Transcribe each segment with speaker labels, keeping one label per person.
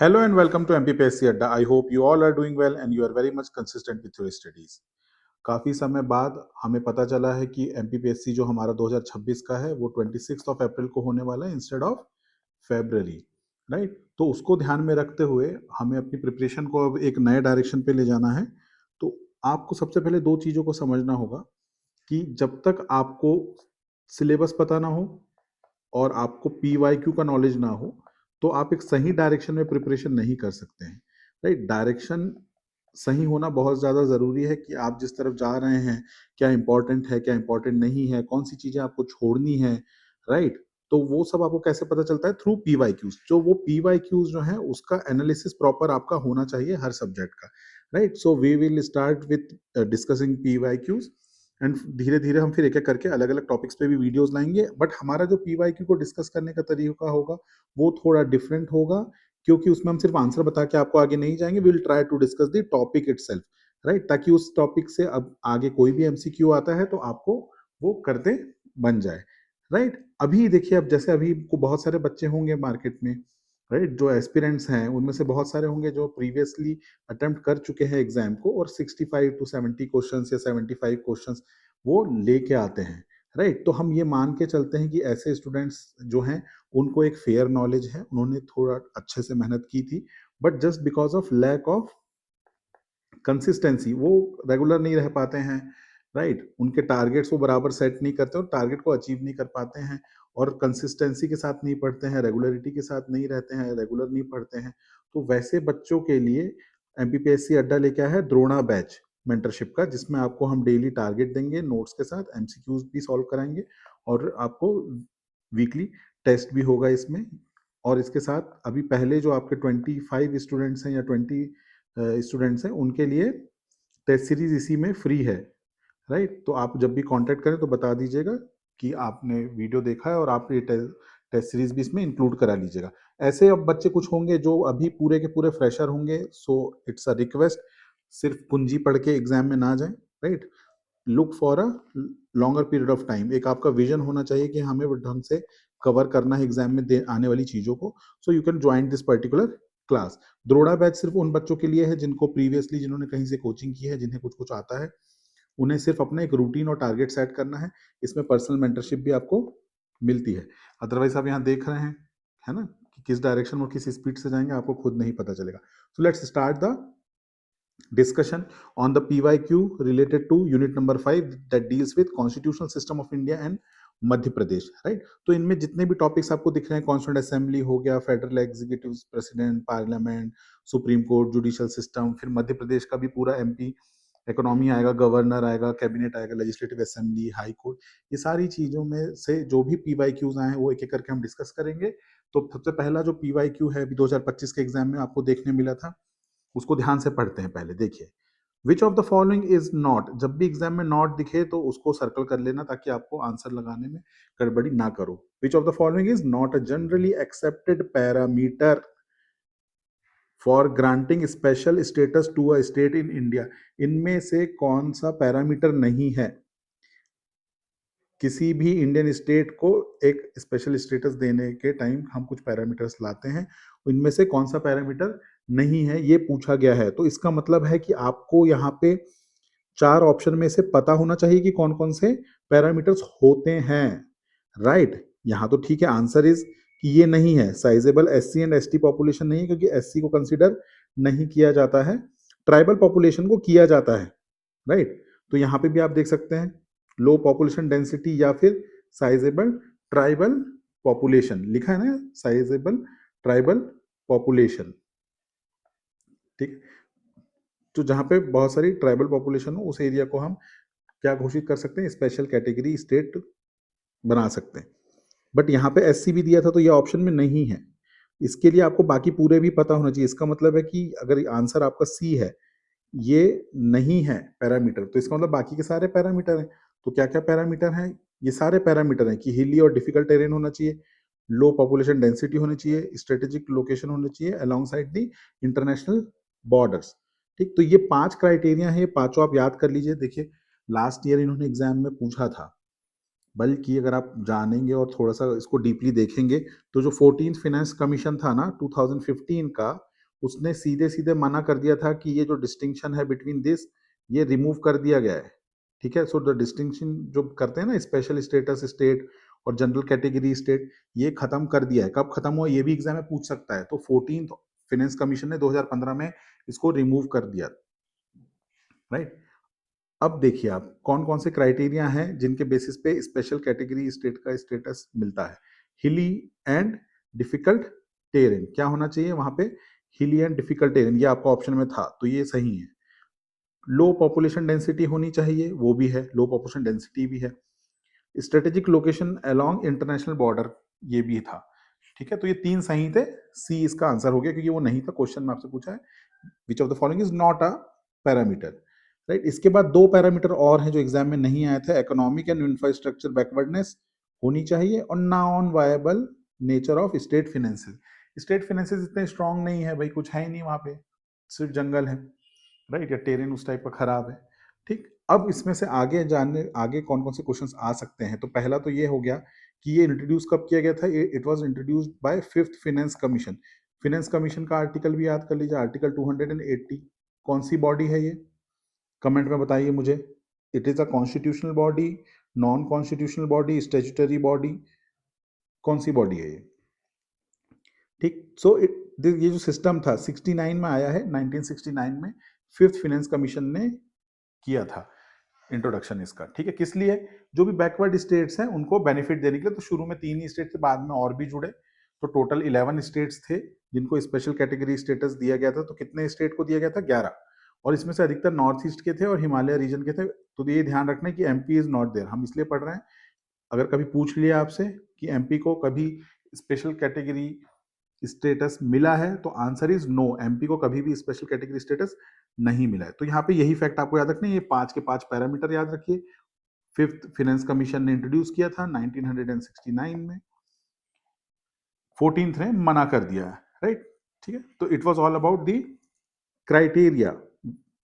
Speaker 1: Hello and welcome to MPPSC Adda. I hope you all are doing well and you are very much consistent with your studies. काफ़ी समय बाद हमें पता चला है कि MPPSC जो हमारा 2026 का है वो 26 ऑफ अप्रैल को होने वाला है इंस्टेड ऑफ फेब्रवरी, राइट? तो उसको ध्यान में रखते हुए हमें अपनी प्रिपरेशन को अब एक नए डायरेक्शन पे ले जाना है। तो आपको सबसे पहले दो चीज़ों को समझना होगा कि जब तक आपको सिलेबस पता ना हो और आपको PYQ का नॉलेज ना हो, तो आप एक सही डायरेक्शन में प्रिपरेशन नहीं कर सकते हैं, राइट? डायरेक्शन सही होना बहुत ज़्यादा ज़रूरी है कि आप जिस तरफ जा रहे हैं, क्या इम्पोर्टेंट है, क्या इम्पोर्टेंट नहीं है, कौन-सी चीज़ें आपको छोड़नी है, राइट? तो वो सब आपको कैसे पता चलता है? Through PYQs। जो वो PYQs जो हैं, उसका एनालिसिस प्रॉपर आपका होना चाहिए हर सब्जेक्ट का, right? So we will start with discussing PYQs and धीरे-धीरे हम फिर एक-एक करके अलग-अलग टॉपिक्स पे भी वीडियोज़ लाएँगे। बट हमारा जो PYQ को डिस्कस करने का तरीका होगा, वो थोड़ा डिफरेंट होगा, क्योंकि उसमें हम सिर्फ आंसर बता के आपको आगे नहीं जाएँगे, we will try to discuss the topic itself, right? ताकि उस टॉपिक से अब आगे कोई भी MCQ आता है, तो आपको वो करते बन जाए, राइट? अभी देखिए, अब जैसे अभी को बहुत सारे बच्चे होंगे मार्केट में, राइट? जो एस्पिरेंट्स हैं, उनमें से बहुत सारे होंगे जो प्रीवियसली अटेम्प्ट कर चुके हैं एग्ज़ाम को और 65 टू 70 क्वेश्चंस या 75 क्वेश्चंस वो लेके आते हैं, राइट? तो हम ये मान के चलते हैं कि ऐसे स्टूडेंट्स जो हैं, उनको एक फेयर नॉलेज है, उन्होंने थोड़ा अच्छे से मेहनत की थी, but just because of lack of consistency वो रेगुलर नहीं रह पाते हैं, राइट? उनके टारगेट्स वो बराबर सेट नहीं करते और टारगेट को अचीव नहीं कर पाते हैं और कंसिस्टेंसी के साथ नहीं पढ़ते हैं, रेगुलरिटी के साथ नहीं रहते हैं, रेगुलर नहीं पढ़ते हैं। तो वैसे बच्चों के लिए एमपीपीएससी अड्डा लेके आया है द्रोणा बैच मेंटरशिप का, जिसमें आपको हम डेली टारगेट देंगे नोट्स के साथ, एमसीक्यूज भी सॉल्व कराएंगे और आपको वीकली टेस्ट भी होगा इसमें। और इसके साथ अभी पहले जो आपके 25 स्टूडेंट्स हैं या 20 स्टूडेंट्स हैं, उनके लिए टेस्ट सीरीज इसी में फ्री है, राइट? तो आप जब भी कांटेक्ट करें तो बता दीजिएगा कि आपने वीडियो देखा है और आप ये टेस्ट सीरीज भी इसमें इंक्लूड करा लीजिएगा। ऐसे अब बच्चे कुछ होंगे जो अभी पूरे के पूरे फ्रेशर होंगे, सो इट्स अ रिक्वेस्ट, सिर्फ कुंजी पढ़ के एग्जाम में ना जाएं, right? Look for a longer period of time. एक आपका विजन होना चाहिए कि हमें वो ढंग से कवर करना है एग्जाम में आने वाली चीज़ों को। So you can join this particular class. द्रोड़ा बैच सिर्फ उन बच्चों के लिए है जिनको प्रीवियसली जिन्होंने कहीं से कोचिंग की है, जिन्हें कुछ कुछ आता है, उन्हें सिर्फ अपना एक रूटीन और टारगेट सेट करना है। इसमें पर्सनल मेंटरशिप भी आपको मिलती है। अदरवाइज आप यहाँ देख रहे हैं, है ना, कि किस डायरेक्शन और किस स्पीड से जाएंगे आपको खुद नहीं पता चलेगा। So let's start the discussion on the PYQ related to unit number 5 that deals with constitutional system of India and Madhya Pradesh, right? तो इनमें जितने भी टॉपिक्स आपको दिख रहे हैं, कॉन्स्टिट्यूंट असेंबली हो गया, federal executive, president, parliament, supreme court, judicial system, फिर मध्य प्रदेश का भी पूरा MP इकोनॉमी आएगा, गवर्नर आएगा, कैबिनेट आएगा, लेजिस्लेटिव असेंबली, हाई कोर्ट, ये सारी चीजों में से जो भी PYQs आए हैं वो एक एक करके हम डिस्कस करेंगे। तो सबसे पहला जो PYQ है 2025 के एग्जाम में आपको देखने मिला था, उसको ध्यान से पढ़ते हैं। पहले देखिए, विच of the following is not. जब भी एग्जाम में नॉट दिखे तो उसको सर्कल कर लेना ताकि आपको आंसर लगाने में गड़बड़ी ना करो। Which of the following is not a generally accepted parameter for granting special status to a state in India. इनमें से कौन सा पैरामीटर नहीं है किसी भी इंडियन स्टेट को एक स्पेशल स्टेटस देने के टाइम हम कुछ पैरामीटर्स लाते हैं, इनमें से कौन सा पैरामीटर नहीं है ये पूछा गया है। तो इसका मतलब है कि आपको यहाँ पे 4 ऑप्शन में से पता होना चाहिए कि कौन कौन से पैरामीटर्स होते हैं, राइट? यहाँ तो ठीक है, आंसर इज कि ये नहीं है। Sizeable SC and ST population नहीं है क्योंकि SC को कंसिडर नहीं किया जाता है, ट्राइबल पॉपुलेशन को किया जाता है, राइट? तो यहाँ पे भी आप देख सकते हैं लो पॉपुलेशन डेंसिटी या फिर साइजेबल ट्राइबल पॉपुलेशन लिखा है ना, साइजेबल ट्राइबल पॉपुलेशन, ठीक? तो जहां पे बहुत सारी ट्राइबल पॉपुलेशन हो उस एरिया को हम क्या घोषित कर सकते हैं, स्पेशल कैटेगरी स्टेट बना सकते हैं। बट यहाँ पे SC भी दिया था तो ये ऑप्शन में नहीं है। इसके लिए आपको बाकी पूरे भी पता होना चाहिए। इसका मतलब है कि अगर आंसर आपका C है, ये नहीं है पैरामीटर, तो इसका मतलब बाकी के सारे पैरामीटर हैं। तो क्या क्या पैरामीटर हैं? ये सारे पैरामीटर हैं कि हिली और डिफिकल्ट टेरेन होना चाहिए, लो पॉपुलेशन डेंसिटी होनी चाहिए, स्ट्रेटेजिक लोकेशन होनी चाहिए अलोंग साइड दी इंटरनेशनल बॉर्डर्स, ठीक? तो ये 5 क्राइटेरिया है, ये पांचों आप याद कर लीजिए। देखिए, लास्ट ईयर इन्होंने एग्जाम में पूछा था, बल्कि अगर आप जानेंगे और थोड़ा सा इसको डीपली देखेंगे तो जो 14th फाइनेंस कमीशन था ना 2015 का, उसने सीधे सीधे मना कर दिया था कि ये जो डिस्टिंक्शन है बिटवीन दिस, ये रिमूव कर दिया गया है। ठीक है, सो द डिस्टिंक्शन जो करते हैं ना, स्पेशल स्टेटस स्टेट और जनरल कैटेगरी स्टेट, ये खत्म कर दिया है। कब खत्म हुआ, ये भी एग्जाम में पूछ सकता है। तो 14th फाइनेंस कमीशन ने 2015 में इसको रिमूव कर दिया, राइट। अब देखिए आप कौन कौन से क्राइटेरिया हैं जिनके बेसिस पे स्पेशल कैटेगरी स्टेट का स्टेटस मिलता है। हिली एंड डिफिकल्ट टेरेन, क्या होना चाहिए वहां पे, हिली एंड डिफिकल्ट टेरेन, ये आपका ऑप्शन में था तो ये सही है। लो पॉपुलेशन डेंसिटी होनी चाहिए, वो भी है, लो पॉपुलेशन डेंसिटी भी है। Strategic location along international border, ये भी था। ठीक है, तो ये तीन सही थे, सी इसका आंसर हो गया, क्योंकि वो नहीं था, क्वेश्चन में आपसे पूछा है which of the following is not a parameter, right. इसके बाद दो पैरामीटर और हैं जो एग्जाम में नहीं आए थे, इकोनॉमिक एंड इंफ्रास्ट्रक्चर बैकवर्डनेस होनी चाहिए, और non viable nature of state finances. State finances इतने स्ट्रांग नहीं है भाई, कुछ है ही नहीं वहां पे, सिर्फ जंगल है, राइट, या टेरेन उस टाइप का खराब है। ठीक, अब इसमें से आगे जानने, आगे कौन कौन से क्वेश्चंस आ सकते हैं। तो पहला तो ये हो गया कि ये इंट्रोड्यूस कब किया गया था, it was introduced by fifth finance commission. Finance commission का आर्टिकल भी याद कर लीजिए, आर्टिकल 280। कौन सी बॉडी है ये, कमेंट में बताइए मुझे। It is a constitutional body, non constitutional body, statutory body, कौन सी बॉडी है ये। ठीक, सो ये जो सिस्टम था 69 में आया है, 1969 में फिफ्थ फाइनेंस कमीशन ने किया था इंट्रोडक्शन इसका। ठीक है, किस लिए, जो भी बैकवर्ड स्टेट्स हैं उनको बेनिफिट देने के लिए। तो शुरू में 3 ही स्टेट थे, बाद में और भी जुड़े, तो टोटल 11 स्टेट्स थे जिनको स्पेशल कैटेगरी स्टेटस दिया गया था। तो कितने स्टेट को दिया गया था, 11, और इसमें से अधिकतर नॉर्थ ईस्ट के थे और हिमालय रीजन के थे। तो ये ध्यान रखना कि एमपी इज नॉट देयर, हम इसलिए पढ़ रहे हैं, अगर कभी पूछ लिया आपसे कि एमपी को कभी स्पेशल कैटेगरी स्टेटस मिला है, तो आंसर इज नो, एमपी को कभी भी स्पेशल कैटेगरी स्टेटस नहीं मिला है। तो यहाँ पे यही फैक्ट आपको याद रखना है, ये 5 के 5 पैरामीटर याद रखिए। फिफ्थ फाइनेंस कमीशन ने इंट्रोड्यूस किया था 1969 में, 14th ने मना कर दिया है, राइट। ठीक है, तो it was all about the criteria,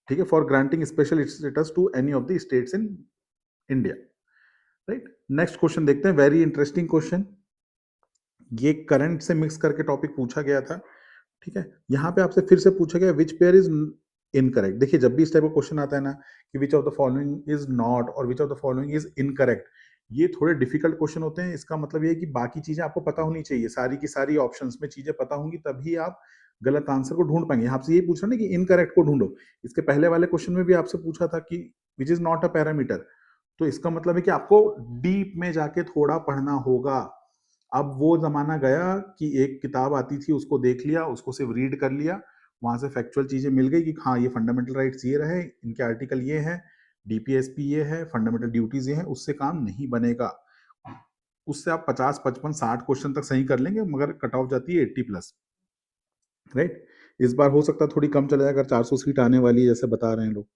Speaker 1: ठीक है, for granting special status to any of the states in India, right. Next question देखते हैं, वेरी इंटरेस्टिंग क्वेश्चन, ये करंट से मिक्स करके टॉपिक पूछा गया था। ठीक है, यहाँ पे आपसे फिर से पूछा गया विच पेयर इज इनकरेक्ट। देखिए, जब भी इस टाइप का क्वेश्चन आता है ना कि which of the following is not और which of the following is incorrect, ये थोड़े डिफिकल्ट क्वेश्चन होते हैं। इसका मतलब ये है कि बाकी चीजें आपको पता होनी चाहिए, सारी की सारी ऑप्शंस में चीजें पता होंगी, तभी आप गलत आंसर को ढूंढ पाएंगे। आपसे ये पूछा ना कि इनकरेक्ट को ढूंढो, इसके पहले वाले क्वेश्चन में भी आपसे पूछा था कि which is not a parameter. तो इसका मतलब है कि आपको डीप में जाके थोड़ा पढ़ना होगा। अब वो जमाना गया कि एक किताब आती थी, उसको देख लिया, उसको सिर्फ रीड कर लिया, वहां से फैक्चुअल चीजें मिल गई कि हाँ ये फंडामेंटल राइट्स ये रहे, इनके आर्टिकल ये है, डीपीएसपी ये है, फंडामेंटल ड्यूटीज ये है, उससे काम नहीं बनेगा। उससे आप 50 55 60 क्वेश्चन तक सही कर लेंगे, मगर कट ऑफ जाती है 80+, राइट। इस बार हो सकता है थोड़ी कम चला जाए, अगर 400 सीट आने वाली है जैसे बता रहे हैं लोग,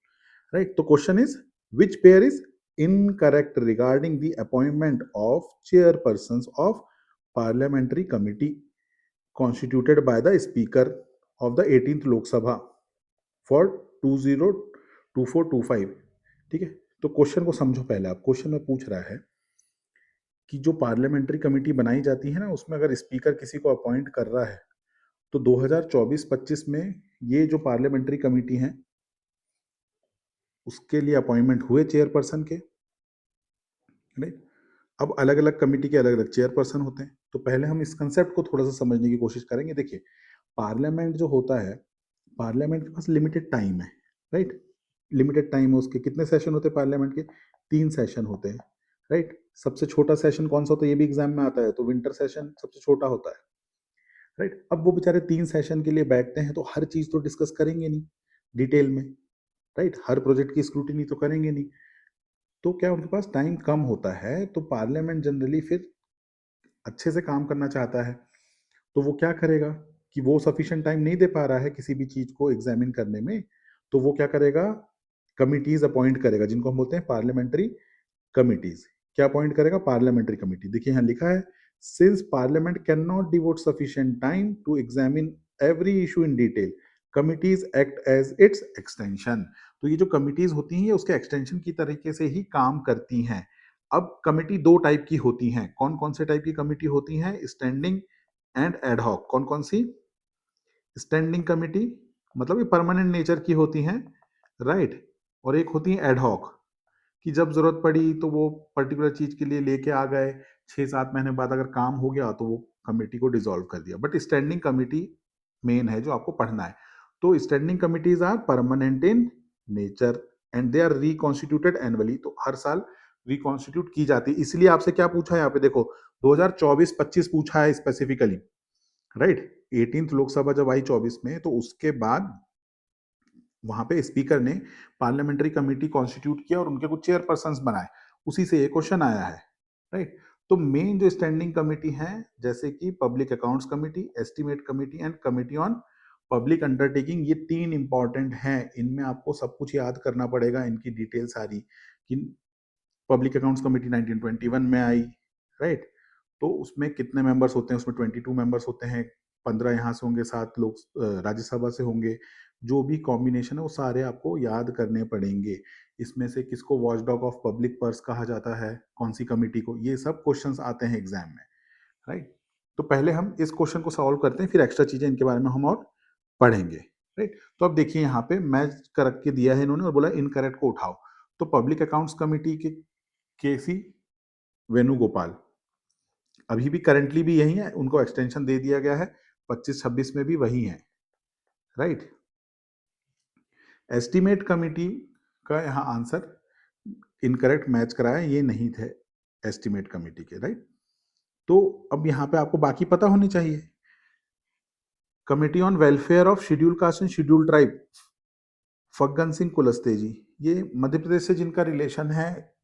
Speaker 1: राइट। तो question is which pair is incorrect regarding the appointment of chairpersons of parliamentary committee constituted by the Speaker of the 18th Lok Sabha for 2024-25। ठीक है, तो क्वेश्चन को समझो पहले आप। क्वेश्चन में पूछ रहा है कि जो पार्लियामेंट्री कमेटी बनाई जाती है ना, उसमें अगर स्पीकर किसी को अपॉइंट कर रहा है, तो 2024-25 में ये जो पार्लियामेंट्री कमेटी है उसके लिए अपॉइंटमेंट हुए चेयरपर्सन के, राइट। अब अलग अलग कमेटी के अलग अलग चेयरपर्सन होते हैं, तो पहले हम इस कंसेप्ट को थोड़ा सा समझने की कोशिश करेंगे। देखिए, पार्लियामेंट जो होता है, पार्लियामेंट के पास लिमिटेड टाइम है, राइट। लिमिटेड टाइम है उसके, कितने सेशन होते हैं पार्लियामेंट के, 3 सेशन होते हैं, राइट। सबसे छोटा सेशन कौन सा होता है, ये भी एग्जाम में आता है, तो विंटर सेशन सबसे छोटा होता है, राइट। अब वो बेचारे 3 सेशन के लिए बैठते हैं, तो हर चीज तो डिस्कस करेंगे नहीं डिटेल में, राइट, हर प्रोजेक्ट की स्क्रूटिनी तो करेंगे नहीं। तो क्या उनके पास टाइम कम होता है, तो पार्लियामेंट जनरली फिर अच्छे से काम करना चाहता है, तो वो क्या करेगा कि वो सफिशिएंट टाइम नहीं दे पा रहा है किसी भी चीज को एग्जामिन करने में, तो वो क्या करेगा, कमिटीज अपॉइंट करेगा, जिनको हम बोलते हैं पार्लियामेंट्री कमिटीज। क्या अपॉइंट करेगा, पार्लियामेंट्री कमिटी। देखिए यहाँ लिखा है, since parliament can not devote sufficient time to examine every issue in detail, committees act as its extension. तो ये जो कमिटीज होती हैं, ये उसके एक्सटेंशन की तरीके से ही काम करती हैं। अब कमिटी 2 टाइप की होती हैं, कौन कौन से टाइप की कमिटी होती हैं, स्टैंडिंग एंड एडहॉक। कौन कौन सी, स्टैंडिंग कमिटी मतलब ये परमानेंट नेचर की होती हैं, राइट। और एक होती है एडहॉक कि जब जरूरत पड़ी तो वो पर्टिकुलर चीज के लिए लेके आ गए, 6-7 महीने बाद अगर काम हो गया तो वो कमेटी को डिसॉल्व कर दिया। बट स्टैंडिंग कमिटी मेन है जो आपको पढ़ना है। तो standing committees are permanent in nature and they are reconstituted annually, तो हर साल रिकॉन्स्टिट्यूट की जाती है। इसलिए आपसे क्या पूछा है यहाँ पे देखो, 2024-25 पूछा है स्पेसिफिकली, राइट। 18th लोकसभा जब आई 24 में, तो उसके बाद वहां पे स्पीकर ने पार्लियामेंट्री कमेटी कॉन्स्टिट्यूट किया और उनके कुछ चेयरपर्सन बनाए, उसी से ये क्वेश्चन आया है, राइट। तो मेन जो स्टैंडिंग कमेटी है जैसे कि public accounts committee, estimate committee and committee on public undertaking, ये तीन इंपॉर्टेंट हैं। इनमें आपको सब कुछ याद करना पड़ेगा, इनकी डिटेल सारी कि पब्लिक अकाउंट्स कमेटी 1921 में आई, राइट। तो उसमें कितने मेंबर्स होते हैं, उसमें 22 मेंबर्स होते हैं, 15 यहाँ से होंगे, 7 लोग राज्यसभा से होंगे। जो भी कॉम्बिनेशन है वो सारे आपको याद करने पड़ेंगे। इसमें से किसको वॉचडॉग ऑफ पब्लिक पर्स कहा जाता है, कौन सी कमेटी को, ये सब क्वेश्चंस आते हैं एग्जाम में, राइट। तो पहले हम इस क्वेश्चन को सॉल्व करते हैं, फिर एक्स्ट्रा चीजें इनके बारे में हम और पढ़ेंगे, राइट। तो अब देखिए यहाँ पे मैच कर के दिया है इन्होंने और बोला इनकरेक्ट को उठाओ। तो पब्लिक अकाउंट्स कमेटी के केसी वेणुगोपाल अभी भी करंटली भी यही है, उनको एक्सटेंशन दे दिया गया है, 25-26 में भी वही है, राइट। एस्टिमेट कमेटी का यहाँ आंसर इनकरेक्ट मैच कराया, ये नहीं थे एस्टिमेट कमेटी के, राइट। तो अब यहाँ पे आपको बाकी पता होनी चाहिए। Committee on welfare of schedule caste and schedule tribe, Faggan Singh Kulaste ji, ये मध्य प्रदेश से जिनका रिलेशन है,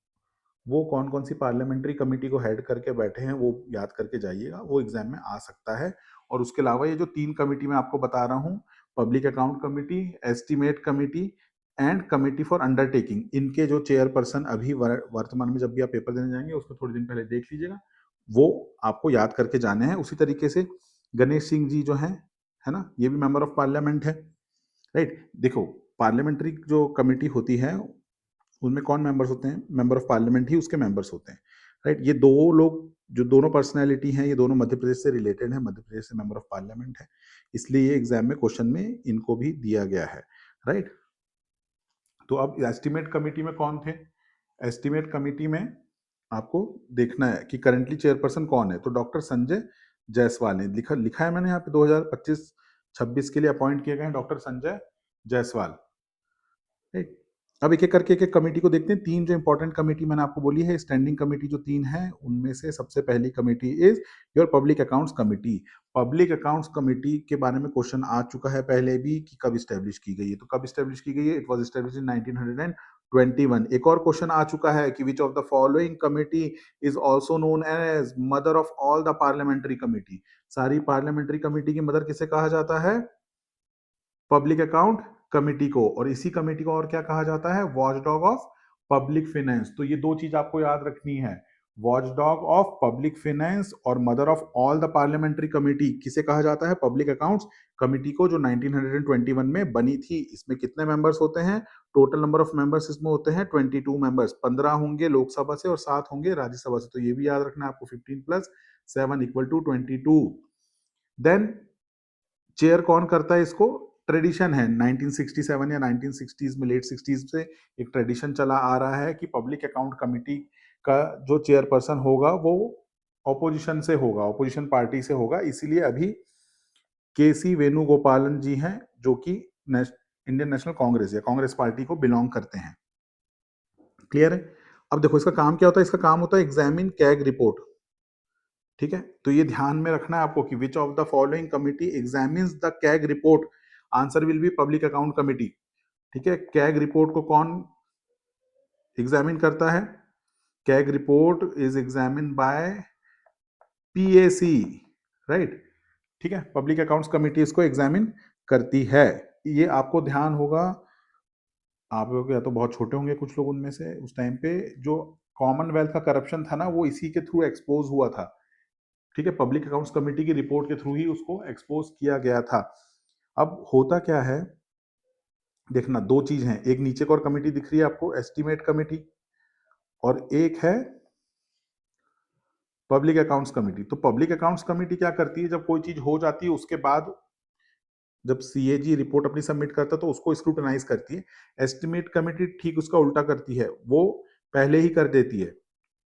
Speaker 1: वो कौन कौन सी पार्लियामेंट्री कमेटी को हेड करके बैठे हैं वो याद करके जाइएगा, वो एग्जाम में आ सकता है। और उसके अलावा ये जो 3 कमेटी मैं आपको बता रहा हूँ, public account committee, estimate committee and committee for undertaking, इनके जो चेयरपर्सन अभी वर्तमान में जब भी आप पेपर देने जाएंगे उसको थोड़े दिन पहले देख लीजिएगा, वो आपको याद करके जाने हैं। उसी तरीके से गणेश सिंह जी जो है ना, ये भी मेंबर ऑफ पार्लियामेंट है, राइट। देखो पार्लियामेंट्री जो कमेटी होती है उनमें कौन मेंबर्स होते हैं, मेंबर ऑफ पार्लियामेंट ही उसके मेंबर्स होते हैं, राइट। ये दो लोग जो दोनों पर्सनैलिटी हैं, ये दोनों मध्य प्रदेश से रिलेटेड है, मध्य प्रदेश से मेंबर ऑफ पार्लियामेंट है, इसलिए ये एग्जाम में क्वेश्चन में इनको भी दिया गया है, राइट। तो अब एस्टिमेट कमेटी में कौन थे, एस्टिमेट कमेटी में आपको देखना है कि करंटली चेयरपर्सन कौन है, तो डॉक्टर संजय जायसवाल ने लिखा है मैंने यहाँ पे 2025-26 के लिए अपॉइंट किए गए हैं डॉक्टर संजय जायसवाल, राइट। अब एक एक करके एक एक कमेटी को देखते हैं। 3 जो इंपॉर्टेंट कमेटी मैंने आपको बोली है, स्टैंडिंग कमेटी जो 3 है उनमें से सबसे पहली committee is your public accounts committee. Public accounts committee के बारे में क्वेश्चन आ चुका है पहले भी कि कब स्टैब्लिश की गई है, तो कब स्टैब्लिश की गई है, इट वाज स्टैब्लिश इन 1921। एक और क्वेश्चन आ चुका है कि which of the following committee is also known as mother of all the parliamentary committee, सारी पार्लियामेंट्री कमेटी की मदर किसे कहा जाता है, पब्लिक अकाउंट कमेटी को। और इसी कमेटी को और क्या कहा जाता है, वॉचडॉग ऑफ पब्लिक फाइनेंस। तो ये दो चीज आपको याद रखनी है, वॉचडॉग ऑफ पब्लिक फाइनेंस और mother of all the parliamentary committee किसे कहा जाता है, पब्लिक अकाउंट्स कमेटी को, जो 1921 में बनी थी। इसमें कितने मेंबर्स होते हैं, टोटल नंबर ऑफ मेंबर्स इसमें होते हैं 22 मेंबर्स, 15 होंगे लोकसभा से और 7 होंगे राज्यसभा से। तो ये भी याद रखना है आपको, 15 + 7 = 22। देन चेयर कौन करता है इसको, ट्रेडिशन है 1967 या 1960s में, लेट 60s से एक ट्रेडिशन चला आ रहा है कि पब्लिक अकाउंट कमेटी का जो चेयरपर्सन होगा वो ऑपोजिशन से होगा, ऑपोजिशन पार्टी से होगा। इसीलिए अभी केसी वेणुगोपालन जी हैं जो कि इंडियन नेशनल कांग्रेस या कांग्रेस पार्टी को बिलोंग करते हैं, क्लियर है। अब देखो इसका काम क्या होता है, इसका काम होता है एग्जामिन कैग रिपोर्ट, ठीक है। तो ये ध्यान में रखना है आपको कि which of the following committee examines the CAG report, answer will be public account committee, ठीक है। कैग रिपोर्ट को कौन एग्जामिन करता है, CAG report is examine by PAC, right, ठीक है। पब्लिक अकाउंट्स कमिटी इसको एग्जामिन करती है। ये आपको ध्यान होगा, आप लोग या तो बहुत छोटे होंगे कुछ लोग उनमें से, उस टाइम पे जो कॉमनवेल्थ का करप्शन था ना, वो इसी के थ्रू एक्सपोज हुआ था, ठीक है। पब्लिक अकाउंट्स कमेटी की रिपोर्ट के थ्रू ही उसको एक्सपोज किया गया था। अब होता क्या है, देखना दो चीज हैं, एक नीचे को और कमेटी दिख रही है आपको, एस्टिमेट कमेटी, और एक है पब्लिक अकाउंट्स कमेटी। तो पब्लिक अकाउंट्स कमेटी क्या करती है, जब कोई चीज हो जाती है उसके बाद जब सीएजी रिपोर्ट अपनी सबमिट करता है तो उसको स्क्रूटनाइज करती है। एस्टिमेट कमेटी ठीक उसका उल्टा करती है, वो पहले ही कर देती है,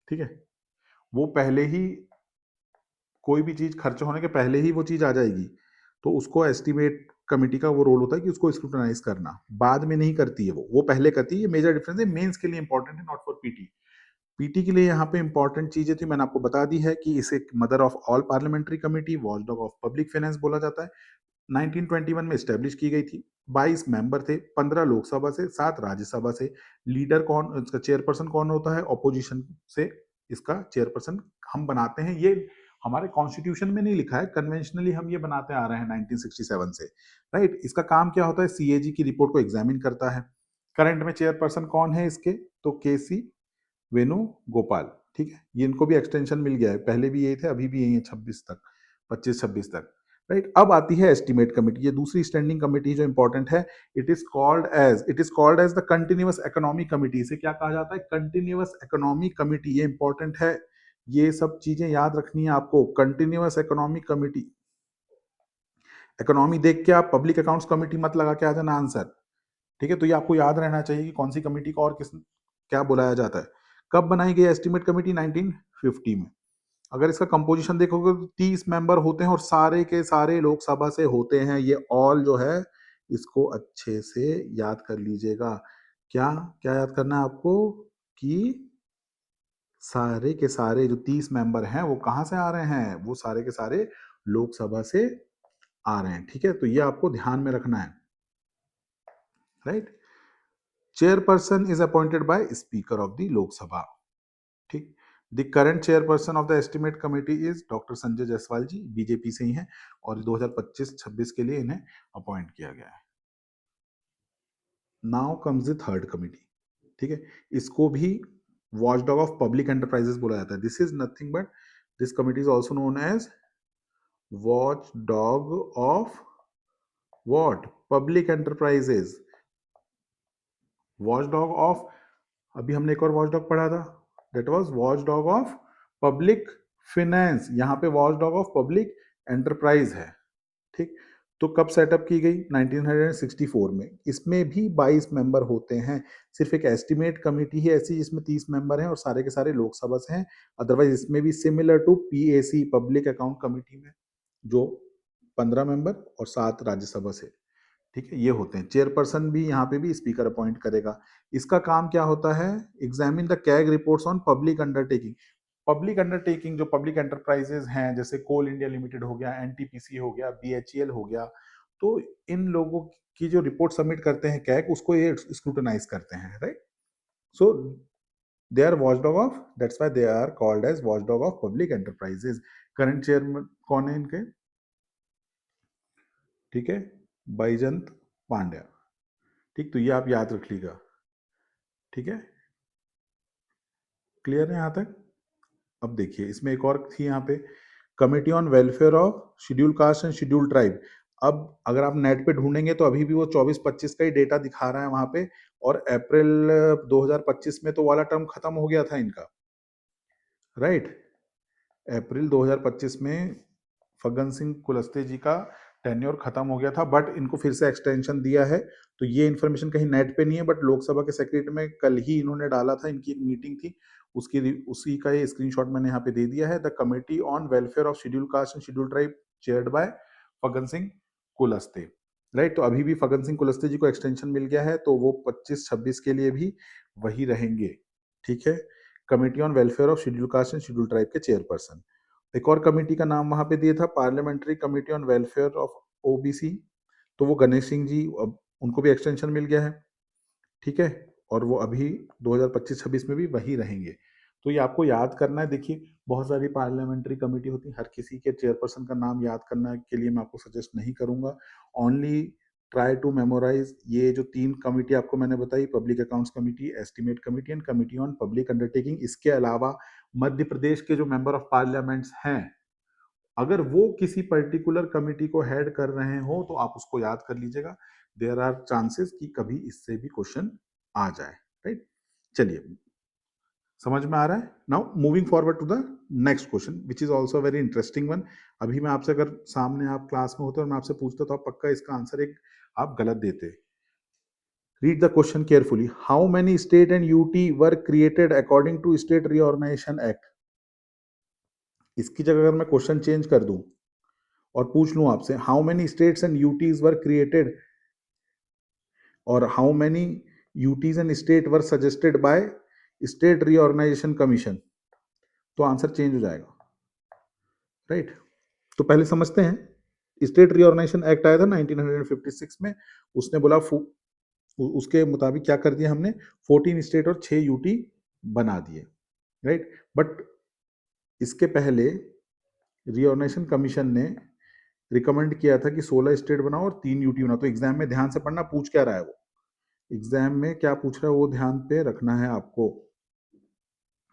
Speaker 1: ठीक है, वो पहले ही कोई भी चीज खर्च होने के पहले ही वो चीज आ जाएगी। तो उसको एस्टिमेट कमेटी का वो रोल होता है कि उसको स्क्रूटनाइज करना, बाद में नहीं करती है, वो पहले करती है। ये मेजर डिफरेंस है, मेंस के लिए इंपॉर्टेंट है, नॉट फॉर पीटी। पीटी के लिए यहाँ पे इंपॉर्टेंट चीजें थी, मैंने आपको बता दी है कि इसे mother of all parliamentary committee, watchdog of public finance बोला जाता है। 1921 में स्टैब्लिश की गई थी। 22 मेंबर थे, 15 लोकसभा से, 7 राज्यसभा से। लीडर कौन, इसका चेयरपर्सन कौन होता है? ऑपोजिशन से इसका चेयरपर्सन हम बनाते हैं। ये हमारे कॉन्स्टिट्यूशन में नहीं लिखा है, कन्वेंशनली हम ये बनाते आ रहे हैं 1967 से, राइट। इसका काम क्या होता है? सीएजी की रिपोर्ट को एग्जामिन करता है। करंट में चेयरपर्सन कौन है इसके? तो केसी वेणुगोपाल, ठीक है। ये इनको भी एक्सटेंशन मिल गया है, पहले भी यही थे, अभी भी यही है 26 तक, 25-26 तक, राइट। अब आती है एस्टिमेट कमेटी, ये दूसरी स्टैंडिंग कमेटी जो इंपॉर्टेंट है। It is called as the continuous economy committee. इसे क्या कहा जाता है? Continuous economy committee. ये इंपॉर्टेंट है, ये सब चीजें याद रखनी है आपको। कंटिन्यूअस इकोनॉमी कमेटी, इकोनॉमी देख के आप पब्लिक अकाउंट्स कमेटी मत लगा के आ जाना आंसर, ठीक है। तो ये आपको याद रहना चाहिए कि कौन सी कमेटी को और किस क्या बुलाया जाता है। कब बनाई गई एस्टिमेट कमेटी? 1950 में। अगर इसका कंपोजिशन देखोगे तो 30 मेंबर होते हैं और सारे के सारे लोकसभा से होते हैं। ये ऑल जो है इसको अच्छे से याद कर लीजिएगा। क्या क्या याद करना है आपको? कि सारे के सारे जो 30 मेंबर हैं वो कहां से आ रहे हैं? वो सारे के सारे लोकसभा से आ रहे हैं, ठीक है। तो ये आपको ध्यान में रखना है, right. Chairperson is appointed by speaker of the Lok Sabha, ठीक। The current chairperson of the estimate committee is doctor Sanjay Jaiswal ji, BJP से ही हैं, और 2025-26 के लिए इन्हें अपॉइंट किया गया है। Now comes the third committee, ठीक है। इसको भी वॉचडॉग ऑफ पब्लिक एंटरप्राइजेस बोला जाता है। This is nothing but this committee is also known as watchdog of what? Public enterprises. Watchdog of, अभी हमने एक और वॉचडॉग पढ़ा था, that was watchdog of public finance. यहाँ पे वॉचडॉग ऑफ पब्लिक एंटरप्राइज है, ठीक। तो कब सेटअप की गई? 1964 में। इसमें भी 22 मेंबर होते हैं। सिर्फ एक एस्टिमेट कमेटी ही ऐसी जिसमें 30 मेंबर हैं और सारे के सारे लोकसभा से हैं। अदरवाइज इसमें भी similar to PAC, public account committee में, जो 15 मेंबर और 7 राज्यसभा से, ठीक है, ये होते हैं। चेयरपर्सन भी यहाँ पे भी स्पीकर अपॉइंट करेगा। इसका काम क्या होता है? Examine the CAG reports on public undertaking. Public undertaking जो पब्लिक एंटरप्राइजेज हैं, जैसे कोल इंडिया लिमिटेड हो गया, एनटीपीसी हो गया, बीएचईएल हो गया, तो इन लोगों की जो रिपोर्ट सबमिट करते हैं कैग, उसको ये स्क्रूटनाइज करते हैं, right. So they are watchdog of, that's why they are called as watchdog of public enterprises. Current chairman कौन है इनके? ठीक है, बैजंत पांड्या, ठीक। तो ये आप याद रख लीजिएगा, ठीक है। क्लियर है यहाँ तक? अब देखिए इसमें एक और थी यहाँ पे, committee on welfare of schedule caste and schedule tribe. अब अगर आप नेट पे ढूंढेंगे तो अभी भी वो 24-25 का ही डेटा दिखा रहा है वहां पे, और अप्रैल 2025 में तो वाला टर्म खत्म हो गया था इनका, राइट। अप्रैल 2025 में फग्गन सिंह कुलस्ते जी का टेन्योर खत्म हो गया था, बट इनको फिर से एक्सटेंशन दिया है। तो ये इन्फॉर्मेशन कहीं नेट पे नहीं है, बट लोकसभा के सेक्रेटरी में कल ही इन्होंने डाला था, इनकी एक मीटिंग थी, उसकी उसी का ये स्क्रीनशॉट मैंने यहाँ पे दे दिया है। The committee on welfare of schedule caste and schedule tribe chaired by Faggan Singh Kulaste, right. तो अभी भी फग्गन सिंह कुलस्ते जी को एक्सटेंशन मिल गया है, तो वो 25-26 के लिए भी वही रहेंगे, ठीक है। Committee on welfare of schedule caste and schedule tribe के चेयरपर्सन। एक और कमेटी का नाम वहां पे दिया था, parliamentary committee on welfare of OBC, तो वो गणेश सिंह जी, अब उनको भी एक्सटेंशन मिल गया है, ठीक है। और वो अभी 2025-26 में भी वही रहेंगे। तो ये आपको याद करना है। देखिए बहुत सारी पार्लियामेंट्री कमेटी होती है, हर किसी के चेयरपर्सन का नाम याद करने के लिए मैं आपको सजेस्ट नहीं करूंगा। ओनली ट्राई टू मेमोराइज ये जो 3 कमेटी आपको मैंने बताई, public accounts committee, estimate committee and committee on public undertaking. इसके अलावा मध्य प्रदेश के जो मेंबर ऑफ पार्लियामेंट्स हैं, अगर वो किसी पर्टिकुलर कमिटी को हेड कर रहे हो तो आप उसको याद कर लीजिएगा। देयर आर चांसेस कि कभी इससे भी क्वेश्चन आ जाए, राइट। चलिए समझ में आ रहा है? Now moving forward to the next question which is also very interesting one. अभी मैं आपसे, अगर सामने आप क्लास में होते और मैं आपसे पूछता तो आप पक्का इसका आंसर एक आप गलत देते। Read the question carefully. How many state and UT were created according to state reorganisation act. इसकी जगह अगर मैं क्वेश्चन चेंज कर दूं और पूछ लूं आपसे, how many states and UTs were created और how many UTs and state were suggested by state reorganisation commission, तो आंसर चेंज हो जाएगा, राइट? तो पहले समझते हैं। स्टेट रीऑर्गेनाइजेशन एक्ट आया था 1956 में। उसने बोला उसके मुताबिक क्या कर दिया हमने, 14 स्टेट और 6 यूटी बना दिए, राइट? बट इसके पहले रीऑर्गेनाइजेशन कमीशन ने रिकमेंड किया था कि 16 स्टेट बनाओ और 3 यूटी बनाओ। तो एग्जाम में ध्यान से पढ़ना, पूछ क्या रहा है वो, एग्जाम में क्या पूछ रहा है वो ध्यान पे रखना है आपको,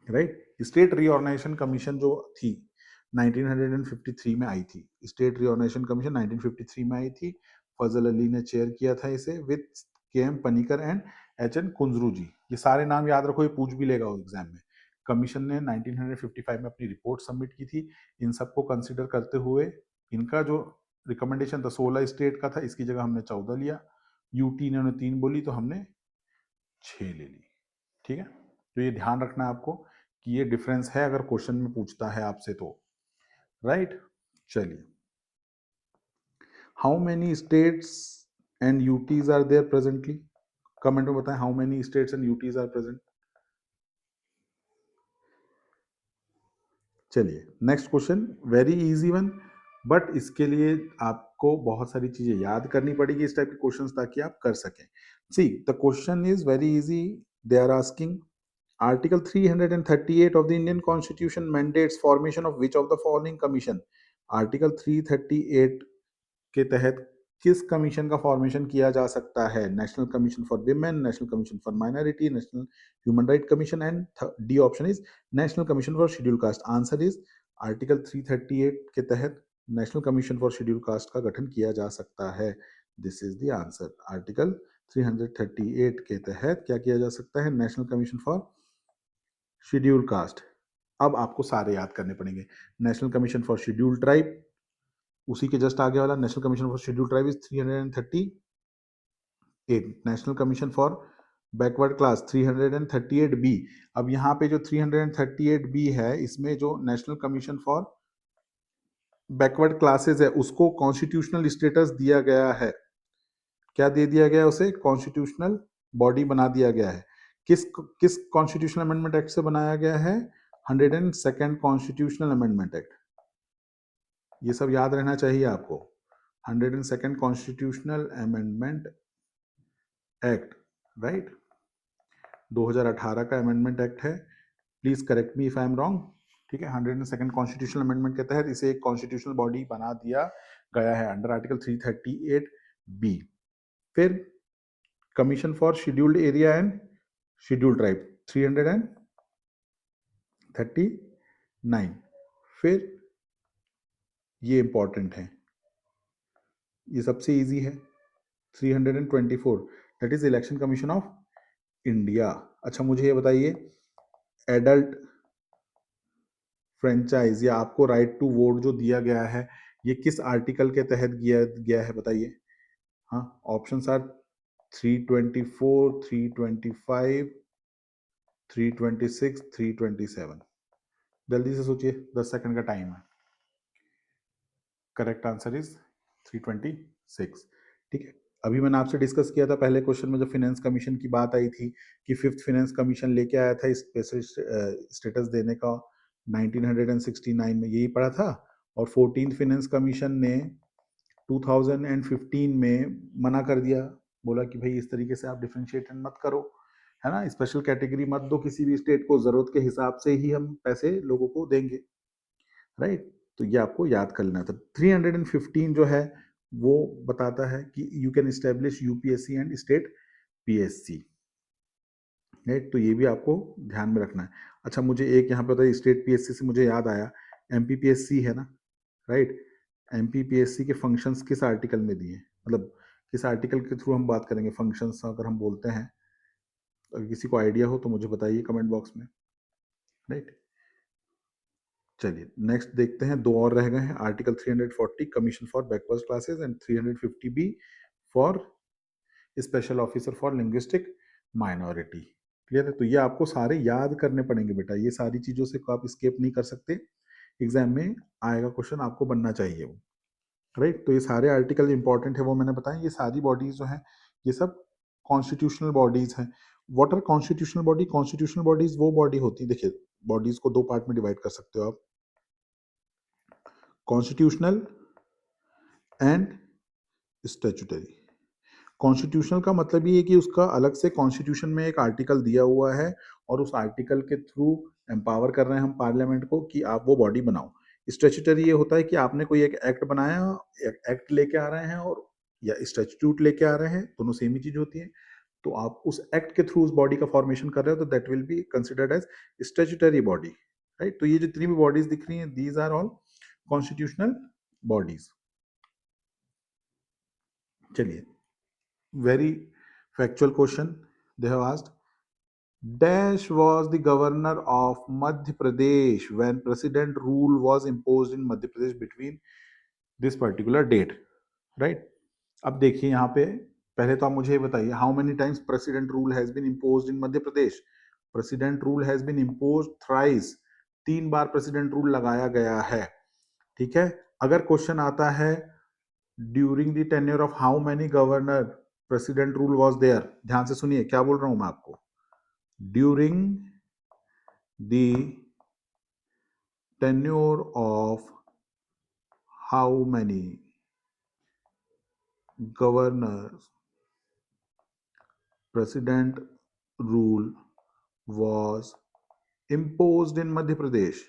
Speaker 1: राइट? स्टेट रीऑर्गेनाइजेशन कमीशन जो थी 1953 में आई थी। स्टेट रीऑर्गेनाइजेशन कमीशन 1953 में आई थी। फजल अली ने चेयर किया था इसे with K M Panikkar and H N Kunzru ji. ये सारे नाम याद रखो, ये पूछ भी लेगा वो एग्जाम में। कमीशन ने 1955 में अपनी रिपोर्ट सबमिट की थी। इन सबको कंसिडर करते हुए इनका जो रिकमेंडेशन था 16 स्टेट का था, इसकी जगह हमने 14 लिया। यूटी इन्होंने 3 बोली तो हमने 6 ले ली, ठीक है? तो ये ध्यान रखना है आपको कि ये डिफरेंस है अगर क्वेश्चन में पूछता है आपसे तो, राइट? चलिए, how many states and UTs are there presently? Comment में बताएं how many states and UTs are present. चलिए next question, very easy one, but इसके लिए आपको बहुत सारी चीजें याद करनी पड़ेगी इस टाइप के क्वेश्चंस ताकि आप कर सकें। See the question is very easy. They are asking Article 338 of the Indian Constitution mandates formation of which of the following commission? Article 338 के तहत किस कमीशन का फॉर्मेशन किया जा सकता है? National commission for women, national commission for minority, national human right commission and D option is national commission for schedule caste. Answer is article 338 के तहत national commission for schedule caste का गठन किया जा सकता है। This is the answer. Article 338 के तहत क्या किया जा सकता है? National commission for schedule caste. अब आपको सारे याद करने पड़ेंगे। National commission for schedule tribe, उसी के जस्ट आगे वाला national commission for schedule tribe is 338। National commission for backward class 338 B. अब यहाँ पे जो 338 बी है, इसमें जो national commission for backward classes है उसको कॉन्स्टिट्यूशनल स्टेटस दिया गया है। क्या दे दिया गया है उसे? कॉन्स्टिट्यूशनल बॉडी बना दिया गया है। किस किस कॉन्स्टिट्यूशनल अमेंडमेंट एक्ट से बनाया गया है? 102nd constitutional amendment act. ये सब याद रहना चाहिए आपको। 102nd constitutional amendment act, right? 2018 का अमेंडमेंट एक्ट है। Please correct me if I am wrong, ठीक है? 102nd कॉन्स्टिट्यूशनल अमेंडमेंट के तहत इसे एक कॉन्स्टिट्यूशनल बॉडी बना दिया गया है अंडर आर्टिकल 338 बी। फिर commission for scheduled area and schedule tribe 339। फिर ये इंपॉर्टेंट है, ये सबसे इजी है, 324, that is election commission of India. अच्छा मुझे ये बताइए, एडल्ट फ्रेंचाइज या आपको राइट टू वोट जो दिया गया है, ये किस आर्टिकल के तहत दिया गया है बताइए? हाँ, ऑप्शंस आर 324, 325, 326, 327। जल्दी से सोचिए, 10 सेकंड का टाइम है। करेक्ट आंसर इज 326, ठीक है? अभी मैंने आपसे डिस्कस किया था पहले क्वेश्चन में, जब फाइनेंस कमीशन की बात आई थी कि फिफ्थ फाइनेंस कमीशन लेके आया था स्पेशल स्टेटस देने का 1969 में, यही पढ़ा था। और 14th फाइनेंस कमीशन ने 2015 में मना कर दिया, बोला कि भाई इस तरीके से आप डिफ्रेंशिएशन मत करो, है ना? स्पेशल कैटेगरी मत दो किसी भी स्टेट को, जरूरत के हिसाब से ही हम पैसे लोगों को देंगे, राइट? तो ये आपको याद कर लेना था। 315 जो है वो बताता है कि you can establish UPSC and state PSC, right? तो ये भी आपको ध्यान में रखना है। अच्छा मुझे एक यहाँ पे बताइए, स्टेट पीएससी से मुझे याद आया, एमपीपीएससी है ना, राइट? एमपीपीएससी के फंक्शंस किस आर्टिकल में दिए, मतलब किस आर्टिकल के थ्रू हम बात करेंगे फंक्शंस अगर हम बोलते हैं? अगर किसी को आइडिया हो तो मुझे बताइए कमेंट बॉक्स में। राइट। चलिए नेक्स्ट देखते हैं, दो और रह गए हैं, article 340 commission for backward classes and 350 B for special officer for linguistic minority. Clear है, तो ये आपको सारे याद करने पड़ेंगे बेटा, ये सारी चीजों से आप स्केप नहीं कर सकते, एग्जाम में आएगा क्वेश्चन, आपको बनना चाहिए वो। राइट, तो ये सारे आर्टिकल इंपॉर्टेंट है, वो मैंने बताया। ये सारी बॉडीज जो हैं ये सब कॉन्स्टिट्यूशनल बॉडीज हैं। What are constitutional body? Constitutional bodies वो बॉडी होती है, देखिए बॉडीज को दो पार्ट में डिवाइड कर सकते हो आप, कॉन्स्टिट्यूशनल एंड स्टैट्यूटरी। कॉन्स्टिट्यूशनल का मतलब ये है कि उसका अलग से कॉन्स्टिट्यूशन में एक आर्टिकल दिया हुआ है और उस आर्टिकल के थ्रू एम्पावर कर रहे हैं हम पार्लियामेंट को कि आप वो बॉडी बनाओ। स्टैट्यूटरी ये होता है कि आपने कोई एक एक्ट बनाया, एक एक्ट लेके आ रहे हैं और या स्टैट्यूट लेके आ रहे हैं, दोनों सेम ही चीज होती है, तो आप उस एक्ट के थ्रू उस बॉडी का फॉर्मेशन कर रहे हो, तो that will be considered as statutory body. Right, तो ये जितनी भी बॉडीज दिख रही हैं these are all constitutional bodies. चलिए, very factual question they have asked. Dash was the governor of Madhya Pradesh when president rule was imposed in Madhya Pradesh between this particular date, right? अब देखिए यहाँ पे पहले तो आप मुझे ये बताइए, how many times president rule has been imposed in Madhya Pradesh? President rule has been imposed thrice, 3 बार प्रेसिडेंट रूल लगाया गया है। ठीक है, अगर क्वेश्चन आता है during the tenure of how many governor president rule was there, ध्यान से सुनिए क्या बोल रहा हूं मैं आपको, during the tenure of how many governor president rule was imposed in Madhya Pradesh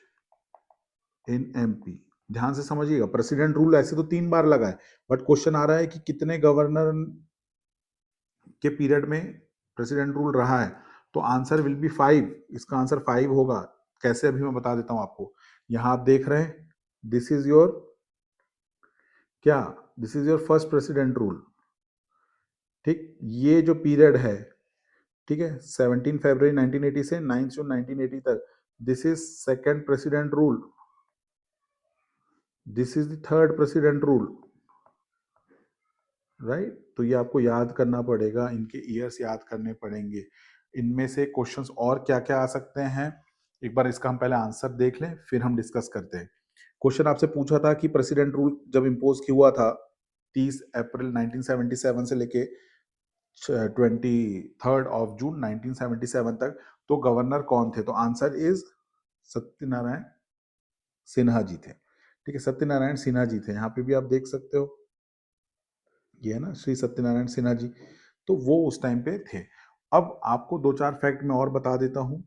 Speaker 1: in MP. ध्यान से समझिएगा, प्रेसिडेंट रूल ऐसे तो 3 बार लगा है, बट क्वेश्चन आ रहा है कि कितने गवर्नर के पीरियड में प्रेसिडेंट रूल रहा है, तो आंसर विल बी 5, इसका आंसर 5 होगा। कैसे, अभी मैं बता देता हूं आपको। यहां आप देख रहे हैं, दिस इज योर क्या, this is your first president rule. ठीक, ये जो पीरियड है, ठीक है, 17 फरवरी 1980 से 9 जून 1980 तक, this is second president rule, this is the third president rule. Right, तो ये आपको याद करना पड़ेगा, इनके ईयर्स याद करने पड़ेंगे। इनमें से क्वेश्चंस और क्या क्या आ सकते हैं, एक बार इसका हम पहले आंसर देख लें फिर हम डिस्कस करते हैं। क्वेश्चन आपसे पूछा था कि प्रेसिडेंट रूल जब इम्पोज किया हुआ था 30 अप्रैल 1977 से लेके 23 जून 1977 तक, तो गवर्नर कौन थे? तो आंसर इज सत्यनारायण सिन्हा जी थे। ठीक है, सत्यनारायण सिन्हा जी थे, यहाँ पे भी आप देख सकते हो, ये है ना श्री सत्यनारायण सिन्हा जी, तो वो उस टाइम पे थे। अब आपको 2-4 फैक्ट मैं और बता देता हूँ,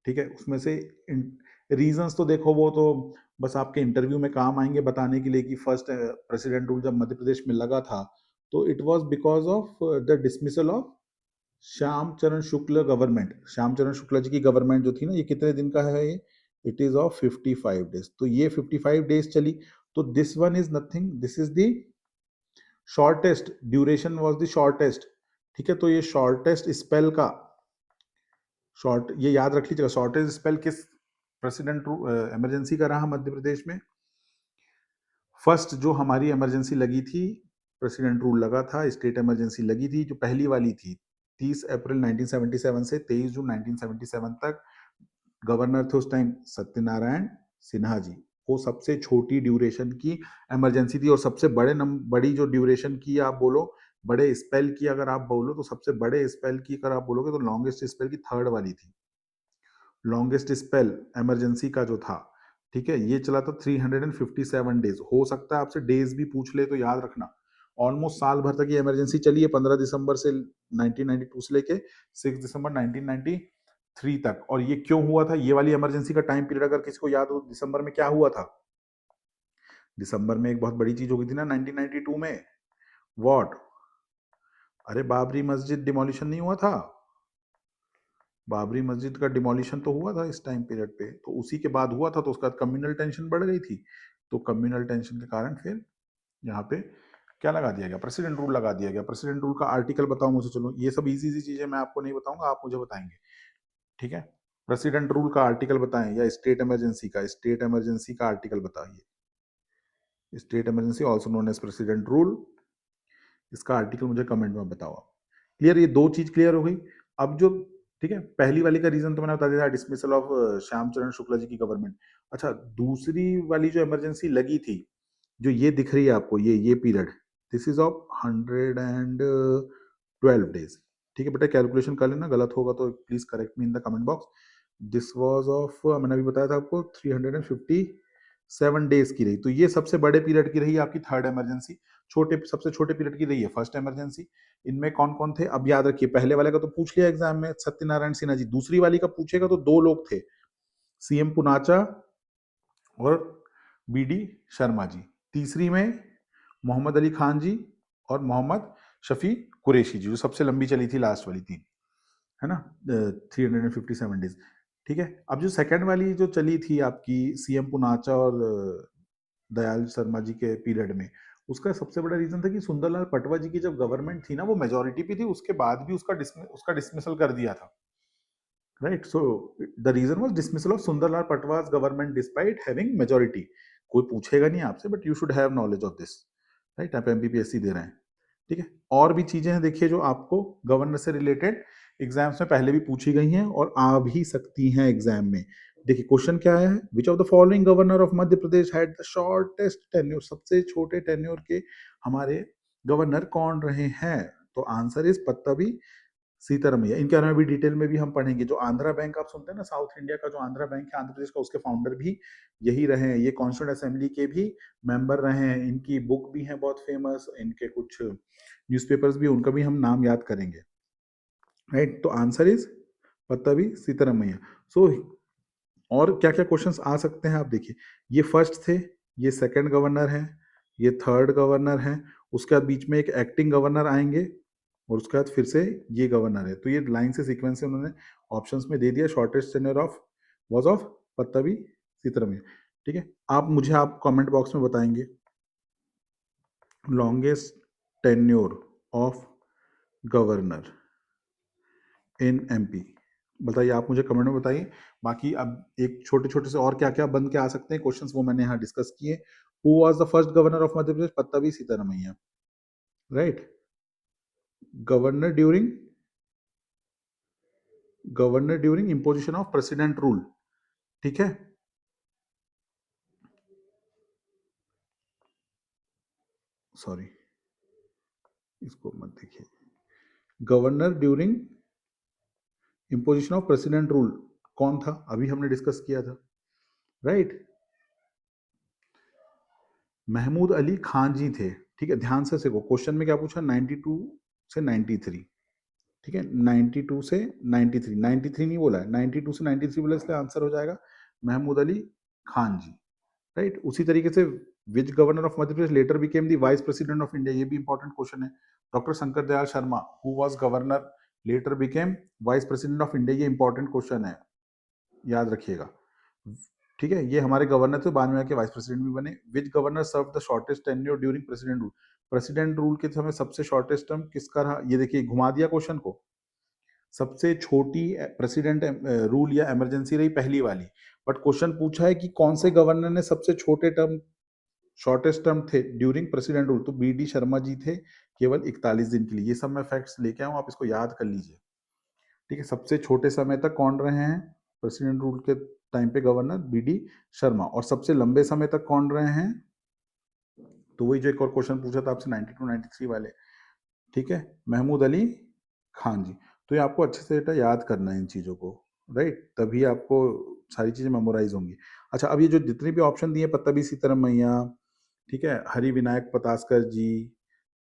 Speaker 1: ठीक है, उसमें से रीजंस तो देखो वो तो बस आपके इंटरव्यू में काम आएंगे बताने के लिए कि फर्स्ट प्रेसिडेंट रूल जब मध्य प्रदेश में लगा था तो it was because of the dismissal of Shyam चरण शुक्ल गवर्नमेंट। श्याम चरण शुक्ला जी की गवर्नमेंट जो थी ना, ये कितने दिन का है ये? इट इज ऑफ 55 डेज, तो ये 55 डेज चली, तो this one is nothing, this is the shortest duration, was the shortest. ठीक है, तो ये शॉर्टेस्ट स्पेल का शॉर्ट, ये याद रख लीजिएगा, शॉर्टेज स्पेल किस प्रेसिडेंट इमरजेंसी का रहा मध्य प्रदेश में? फर्स्ट जो हमारी इमरजेंसी लगी थी, प्रेसिडेंट रूल लगा था, स्टेट इमरजेंसी लगी थी, जो पहली वाली थी 30 अप्रैल 1977 से 23 जून 1977 तक, गवर्नर थे उस टाइम सत्यनारायण सिन्हा जी। वो सबसे छोटी ड्यूरेशन की इमरजेंसी थी, और सबसे बड़ी जो ड्यूरेशन की आप बोलो, बड़े स्पेल की अगर आप बोलो, तो सबसे बड़े स्पेल की अगर आप बोलोगे तो लॉन्गेस्ट स्पेल की थर्ड वाली थी। लॉन्गेस्ट स्पेल इमरजेंसी का जो था, ठीक है, ये चला था 357 डेज। हो सकता है आपसे डेज भी पूछ ले, तो याद रखना ऑलमोस्ट साल भर तक ये इमरजेंसी चली है, 15 दिसंबर से 1992 से लेके 6 दिसंबर 1993 तक। और ये क्यों हुआ था, ये वाली इमरजेंसी का टाइम पीरियड अगर किसी को याद हो, दिसंबर में क्या हुआ था? दिसंबर में एक बहुत बड़ी चीज हो गई थी ना 1992 में, व्हाट? अरे बाबरी मस्जिद डिमोलिशन नहीं हुआ था? बाबरी मस्जिद का डिमोलिशन तो हुआ था इस टाइम पीरियड पे, तो उसी के बाद हुआ था, तो उसके बाद कम्युनल टेंशन बढ़ गई थी, तो कम्युनल टेंशन के कारण फिर यहाँ पे क्या लगा दिया गया, प्रेसिडेंट रूल लगा दिया गया। प्रेसिडेंट रूल का आर्टिकल बताओ मुझे, चलो ये सब इजी इजी चीजें मैं आपको नहीं बताऊंगा, आप मुझे बताएंगे, ठीक है। प्रेसिडेंट रूल का आर्टिकल बताएं या स्टेट इमरजेंसी का आर्टिकल बताइए। State emergency also known as president rule, इसका आर्टिकल मुझे कमेंट में बताओ आप। क्लियर, ये दो चीज क्लियर हो गई। अब जो, ठीक है, पहली वाली का रीजन तो मैंने बता दिया था, डिसमिसल ऑफ श्यामचरण शुक्ला जी की गवर्नमेंट। अच्छा, दूसरी वाली जो इमरजेंसी लगी थी, जो ये दिख रही है आपको, ये period, this is of 112 days. ठीक है बेटा, कैलकुलेशन कर लेना, गलत होगा तो please correct me in the comment box. This was of, मैंने अभी बताया था आपको, 357 डेज की रही। तो ये सबसे बड़े पीरियड की रही आपकी थर्ड इमरजेंसी, सबसे छोटे पीरियड की रही है फर्स्ट इमरजेंसी। इनमें कौन कौन थे अब याद रखिए, पहले वाले का तो पूछ लिया एग्जाम में, सत्यनारायण सिन्हा जी। दूसरी वाली का पूछेगा तो दो लोग थे, सीएम पुनाचा और बीडी शर्मा जी। तीसरी में मोहम्मद अली खान जी और मोहम्मद शफी कुरैशी जी, जो सबसे लंबी चली थी लास्ट वाली तीन, है ना, 357 डेज। ठीक है, अब जो सेकंड वाली जो चली थी आपकी सीएम पुनाचा और दयाल शर्मा जी के पीरियड में, उसका सबसे बड़ा रीजन था कि सुंदरलाल पटवा जी की जब गवर्नमेंट थी ना, वो मेजोरिटी पे थी, उसके बाद भी उसका डिसमिसल कर दिया था। Right, so the reason was dismissal of Sundarlal Patwa's government despite having majority. कोई पूछेगा नहीं आपसे, but you should have knowledge of this. Right, आप एमपीपीएससी दे रहे हैं। ठीक है, और भी चीजें हैं देखिए जो आपको गवर्नर से रिलेटेड एग्जाम्स में पहले भी पूछी गई हैं और आ भी सकती हैं एग्जाम में। देखिए क्वेश्चन क्या आया है, which of the following governor of Madhya Pradesh had the shortest tenure, सबसे छोटे टेन्योर के हमारे गवर्नर कौन रहे हैं? तो आंसर इज पट्टाभी सीतारमैया। इनके बारे में भी डिटेल में भी हम पढ़ेंगे। जो आंध्रा बैंक आप सुनते हैं ना, साउथ इंडिया का जो आंध्रा बैंक है आंध्र प्रदेश का, उसके फाउंडर भी यही रहे हैं। ये कॉन्स्टिट्यूंट असेंबली के भी मेंबर रहे हैं। इनकी बुक भी है बहुत फेमस, इनके कुछ न्यूज़पेपर्स भी, उनका भी हम नाम याद करेंगे। राइट, तो आंसर इज पट्टाभी सीतारमैया। सो और क्या क्या क्वेश्चंस आ सकते हैं आप देखिए, ये फर्स्ट थे, ये सेकंड गवर्नर है, ये थर्ड गवर्नर है, उसके बाद बीच में एक एक्टिंग गवर्नर आएंगे और उसके बाद फिर से ये गवर्नर है। तो ये लाइन से सीक्वेंस से उन्होंने ऑप्शंस में दे दिया, shortest tenure of was of Pattabhi Sitaramayya. ठीक है, आप कमेंट बॉक्स में बताएंगे longest tenure of governor in MP, बताइए, आप मुझे कमेंट में बताइए। बाकी अब एक छोटे छोटे से और क्या क्या बन के आ सकते हैं क्वेश्चंस, वो मैंने यहाँ डिस्कस किए। Who was the first governor of Madhya Pradesh? Pattabhi Sitaramayya. Right, governor during imposition of president rule. ठीक है, सॉरी इसको मत देखिए, governor during imposition of president rule कौन था? अभी हमने डिस्कस किया था। राइट, महमूद अली खान जी थे। ठीक है, ध्यान से देखो क्वेश्चन में क्या पूछा, 92 से 93। ठीक है, 92 से 93, 93 नहीं बोला है, 92 से 93 बोला, इसलिए आंसर हो जाएगा महमूद अली खान जी। राइट, उसी तरीके से which governor of Madhya Pradesh later became the vice president of India, ये भी इंपॉर्टेंट क्वेश्चन है। Doctor Shankar Dayal Sharma who was governor later became vice president of India, ये इंपॉर्टेंट क्वेश्चन है, याद रखिएगा। ठीक है, ये हमारे गवर्नर थे, बाद में आके वाइस प्रेसिडेंट भी बने। Which governor served the shortest tenure during president rule? President rule के समय सबसे शॉर्टेस्ट टर्म किसका रहा? ये देखिए घुमा दिया क्वेश्चन को, सबसे छोटी प्रेसिडेंट रूल या इमरजेंसी रही पहली वाली, बट क्वेश्चन पूछा है कि कौन से गवर्नर ने सबसे छोटे टर्म, शॉर्टेस्ट टर्म थे ड्यूरिंग प्रेसिडेंट रूल? तो बीडी शर्मा जी थे, केवल 41 दिन के लिए। ये सब मैं फैक्ट्स लेके आऊँ, आप इसको याद कर लीजिए। ठीक है, सबसे छोटे समय तक कौन रहे हैं प्रेसिडेंट रूल के टाइम पे? Governor BD Sharma. और सबसे लंबे समय तक कौन रहे हैं? तो वही जो एक और क्वेश्चन पूछा था आपसे 92 93 वाले, ठीक है, महमूद अली खान जी। तो ये आपको अच्छे से बेटा याद करना है इन चीज़ों को। राइट, तभी आपको सारी चीज़ें मेमोराइज होंगी। अच्छा, अब ये जो जितने भी ऑप्शन दिए, पट्टाभी सीतारमैया, ठीक है, हरि विनायक पतास्कर जी,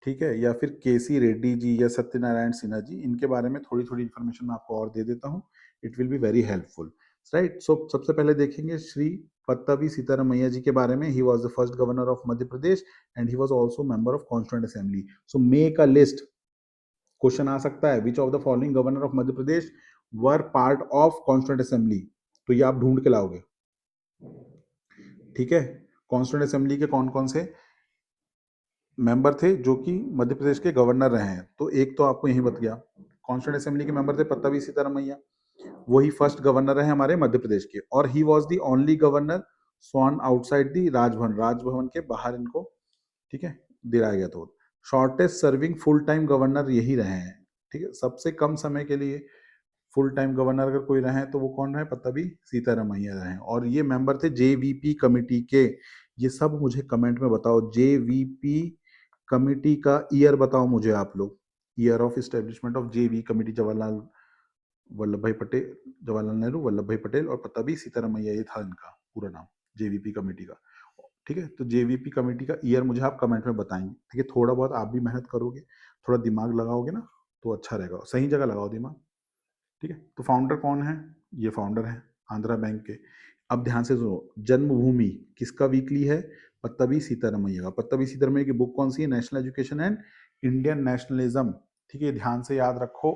Speaker 1: ठीक है, या फिर केसी रेड्डी जी या सत्यनारायण सिन्हा जी, इनके बारे में थोड़ी थोड़ी इन्फॉर्मेशन मैं आपको और दे देता हूँ, it will be very helpful. Right, so सबसे पहले देखेंगे श्री पट्टाभी सीतारमैया जी के बारे में। He was the first governor of Madhya Pradesh and he was also member of constituent assembly. So make a list, question आ सकता है, which of the following governor of Madhya Pradesh were part of constituent assembly? तो ये आप ढूंढ के लाओगे। ठीक है, कॉन्स्टिट्यूंट असेंबली के कौन कौन से मेंबर थे जो कि मध्य प्रदेश के गवर्नर रहे हैं? तो एक तो आपको यही बत गया, कॉन्स्टिट्यूंट असेंबली के मेंबर थे पट्टाभी सीतारमैया। वही फर्स्ट गवर्नर रहे हमारे मध्य प्रदेश के, और ही was the only governor sworn outside the Raj Bhavan, Raj Bhavan के बाहर इनको, ठीक है, दिलाया गया। तो shortest serving full time governor यही रहे हैं, ठीक है, सबसे कम समय के लिए फुल टाइम गवर्नर अगर कोई रहे तो वो कौन रहे, पट्टाभी सीतारमैया रहे। और ये मेंबर थे जेवीपी कमिटी के। ये सब मुझे कमेंट में बताओ, जेवीपी कमिटी का ईयर बताओ मुझे आप लोग, ईयर ऑफ एस्टेब्लिशमेंट ऑफ जेवी कमिटी, जवाहरलाल वल्लभ भाई पटेल, जवाहरलाल नेहरू, वल्लभ भाई पटेल और पट्टाभी सीतारमैया, ये था इनका पूरा नाम जेवीपी कमेटी का। ठीक है, तो जेवीपी कमेटी का ईयर मुझे आप कमेंट में बताएंगे, ठीक है। थोड़ा बहुत आप भी मेहनत करोगे, थोड़ा दिमाग लगाओगे ना तो अच्छा रहेगा, सही जगह लगाओ दिमाग, ठीक है। तो फाउंडर कौन है, ये फाउंडर है आंध्रा बैंक के। अब ध्यान से सुनो, जन्मभूमि किसका वीकली है, पट्टाभी सीतारमैया का। पट्टाभी सीतारमैया की बुक कौन सी है, national education and Indian nationalism, ठीक है, ध्यान से याद रखो,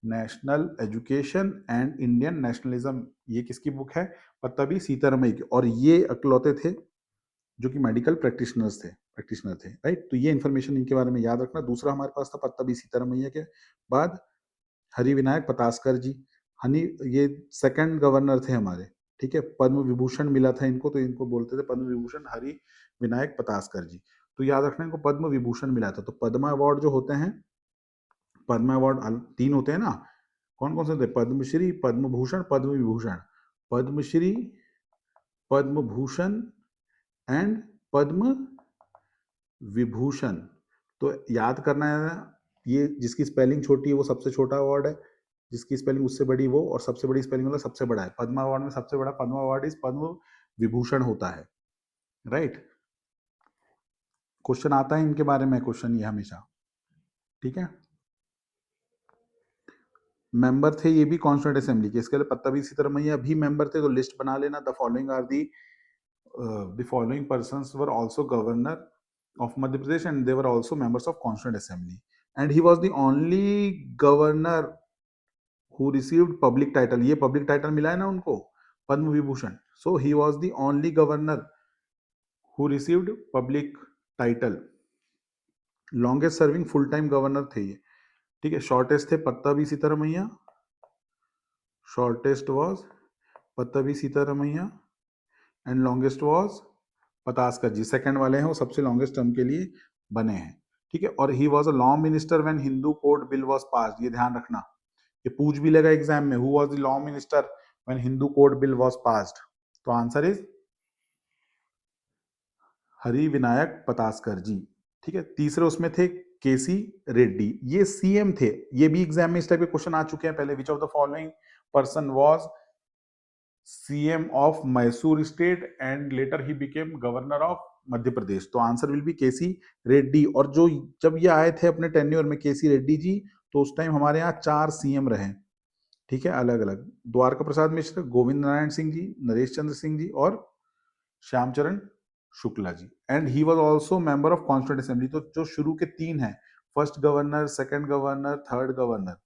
Speaker 1: national education and Indian nationalism, ये किसकी बुक है, पट्टाभी सीतारमैया की। और ये अकलौते थे जो कि मेडिकल प्रैक्टिशनर थे, राइट। तो ये इन्फॉर्मेशन इनके बारे में याद रखना। दूसरा हमारे पास था पट्टाभी सीतारमैया के बाद हरि विनायक पतास्कर जी। हनी, ये सेकंड गवर्नर थे हमारे, ठीक है। पद्म विभूषण मिला था इनको, तो इनको बोलते थे पद्म विभूषण हरि विनायक पतास्कर जी। तो याद रखना इनको पद्म विभूषण मिला था। तो पद्मा अवार्ड जो होते हैं, पद्मा अवार्ड 3 होते हैं ना, कौन कौन से होते हैं, पद्मश्री, पद्म भूषण, पद्म विभूषण। पद्मश्री, पद्म भूषण एंड पद्म विभूषण। तो याद करना है, ये जिसकी स्पेलिंग छोटी है वो सबसे छोटा अवार्ड है, जिसकी स्पेलिंग उससे बड़ी वो, और सबसे बड़ी स्पेलिंग वाला सबसे बड़ा है। पद्मा अवार्ड में सबसे बड़ा पद्मा अवार्ड इज पद्म विभूषण होता है, राइट। क्वेश्चन आता है इनके बारे में, क्वेश्चन ये हमेशा, ठीक है। मेंबर थे ये भी कॉन्स्टिट्यूंट असेंबली के, इसके लिए पट्टाभी सीतारमैया भी मेंबर थे, तो लिस्ट बना लेना। The following are the following persons were also governor of Madhya Pradesh and they were also members of Constituent Assembly, and he was the only governor who received public title। ये public title मिला है ना उनको, Padma Vibhushan. So he was the only governor who received public title। longest serving full time governor थे ये, ठीक है। shortest थे Pattabhi Sitaramayya, shortest was Pattabhi Sitaramayya and longest was Pataskar ji. Second वाले हैं वो सबसे लॉन्गेस्ट टर्म के लिए बने हैं, ठीक है। और he was a law minister when Hindu code bill was passed, ये ध्यान रखना, ये पूछ भी लेगा एग्जाम में, who was the law minister when Hindu code bill was passed. तो आंसर इज हरि विनायक पतास्कर जी, ठीक है। तीसरे उसमें थे केसी रेड्डी, ये सीएम थे। ये भी एग्जाम में इस टाइप के क्वेश्चन आ चुके हैं पहले। Which of the following person was CM of Mysore state and later he became governor of Madhya Pradesh. तो answer will be KC Reddy. और जो जब ये आए थे अपने टेन्योर में केसी रेड्डी जी, तो उस टाइम हमारे यहाँ 4 सीएम रहे, ठीक है, अलग अलग। द्वारका प्रसाद मिश्र, गोविंद नारायण सिंह जी, नरेश चंद्र सिंह जी और Shyamcharan Shukla ji. And he was also member of constituent assembly. तो जो शुरू के 3 हैं, first governor, second governor, third governor,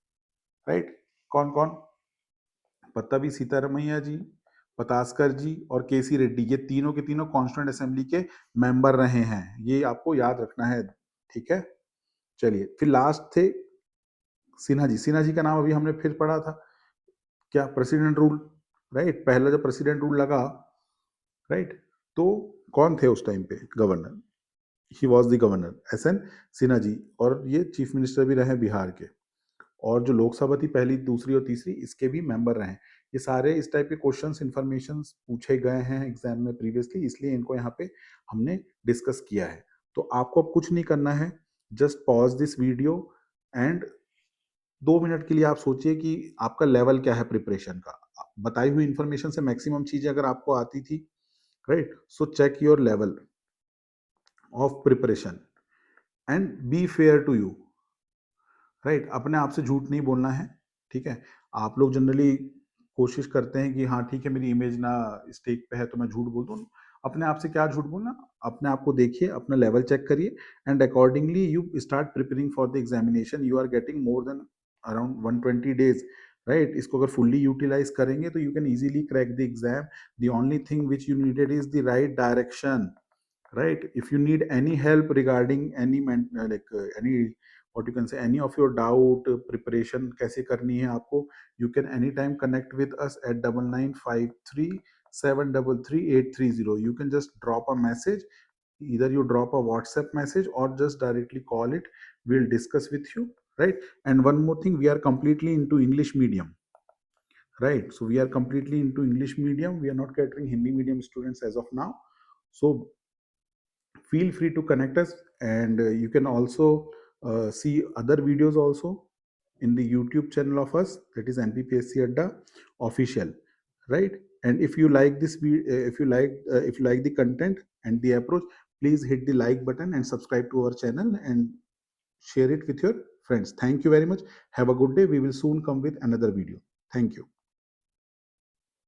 Speaker 1: right, कौन कौन, पट्टाभी सीतारमैया जी, पतास्कर जी और केसी रेड्डी, ये तीनों के तीनों कॉन्स्टिट्यूंट असेंबली के मेंबर रहे हैं, ये आपको याद रखना है, ठीक है। चलिए, फिर लास्ट थे सिन्हा जी। सिन्हा जी का नाम अभी हमने फिर पढ़ा था, क्या, प्रेसिडेंट रूल, राइट। पहला जब प्रेसिडेंट रूल लगा, राइट, तो कौन थे उस टाइम पे governor, he was the governor SN Sinha ji. और ये चीफ मिनिस्टर भी रहे बिहार के। और जो लोकसभा थी पहली, दूसरी और तीसरी, इसके भी मेंबर रहे। ये सारे इस टाइप के क्वेश्चंस, इंफॉर्मेशन पूछे गए हैं एग्जाम में प्रीवियसली, इसलिए इनको यहाँ पे हमने डिस्कस किया है। तो आपको अब कुछ नहीं करना है, just pause this video and 2 minute के लिए आप सोचिए कि आपका लेवल क्या है प्रिपरेशन का। बताई हुई इंफॉर्मेशन से मैक्सिमम चीजें अगर आपको आती थी, right, so check your level of preparation and be fair to you, right. अपने आप से झूठ नहीं बोलना है, ठीक है। आप लोग जनरली कोशिश करते हैं कि हाँ ठीक है, मेरी इमेज ना स्टेक पे है तो मैं झूठ बोल दूँ। अपने आप से क्या झूठ बोलना, अपने आप को देखिए, अपना लेवल चेक करिए and accordingly you start preparing for the examination. You are getting more than around 120 days, right. इसको अगर फुल्ली यूटिलाइज करेंगे तो you can easily crack the exam. The only thing which you needed is the right direction, right? If you need any help regarding any like any what you can say, any of your doubt, preparation कैसे करनी है आपको, you can anytime connect with us at 9953 733 830. You can just drop a message, either you drop a WhatsApp message or just directly call it. We'll discuss with you, right? And one more thing, we are completely into English medium, right? So we are completely into English medium. We are not catering Hindi medium students as of now. So feel free to connect us, and you can also see other videos also in the YouTube channel of us, that is NPPSC Adda official, right? And if you like this if you like the content and the approach, please hit the like button and subscribe to our channel and share it with your friends. Thank you very much. Have a good day. We will soon come with another video. Thank you.